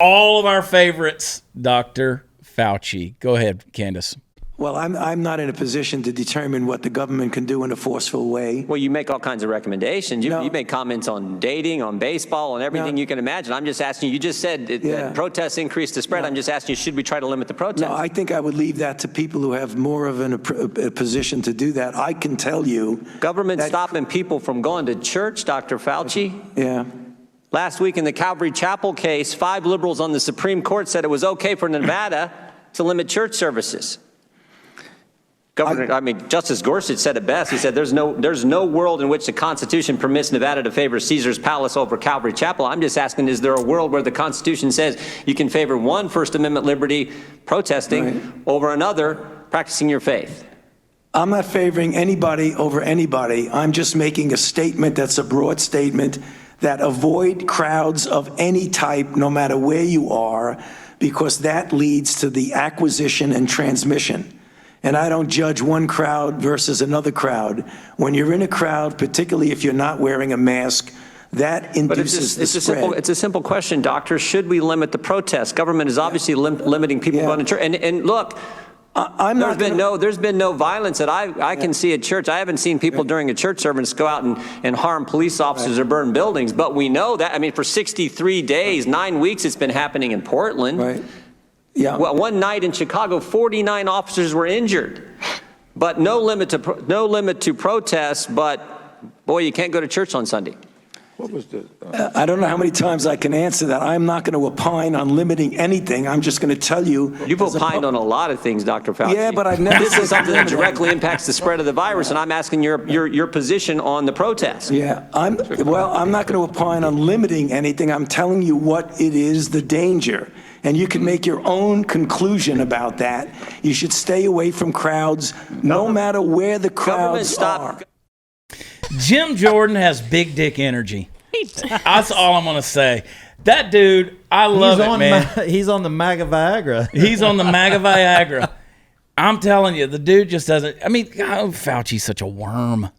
all of our favorites, Dr. Fauci. Go ahead, Candace. Well, I'm not in a position to determine what the government can do in a forceful way. Well, you make all kinds of recommendations. You make comments on dating, on baseball, on everything you can imagine. I'm just asking you just said that protests increase the spread. I'm just asking you, should we try to limit the protests? No, I think I would leave that to people who have more of a position to do that. I can tell you. Government stopping people from going to church, Dr. Fauci? Yeah. Last week in the Calvary Chapel case, 5 liberals on the Supreme Court said it was okay for Nevada to limit church services. Justice Gorsuch said it best. He said there's no world in which the Constitution permits Nevada to favor Caesar's Palace over Calvary Chapel. I'm just asking, is there a world where the Constitution says you can favor one First Amendment liberty, protesting, over another, practicing your faith? I'm not favoring anybody over anybody. I'm just making a statement that's a broad statement that avoid crowds of any type, no matter where you are, because that leads to the acquisition and transmission. And I don't judge one crowd versus another crowd. When you're in a crowd, particularly if you're not wearing a mask, that induces the spread. It's a simple question, doctor. Should we limit the protests? Government is obviously limiting people going to church. And look, there's been no violence that I can see at church. I haven't seen people during a church service go out and harm police officers or burn buildings. But we know that, for 63 days, 9 weeks, it's been happening in Portland. Right. Yeah. Well, one night in Chicago, 49 officers were injured, but no limit to protests. But boy, you can't go to church on Sunday. What was the? I don't know how many times I can answer that. I'm not going to opine on limiting anything. I'm just going to tell you. You've opined on a lot of things, Dr. Fauci. Yeah, but I've never. This is something that directly impacts the spread of the virus, and I'm asking your position on the protest. Yeah, I'm not going to opine on limiting anything. I'm telling you what it is, the danger. And you can make your own conclusion about that. You should stay away from crowds, no matter where the crowds are. Jim Jordan has big dick energy. That's all I'm going to say. That dude, I love it, man. He's on the MAGA Viagra. He's on the MAGA Viagra. I'm telling you, the dude just doesn't. Fauci's such a worm.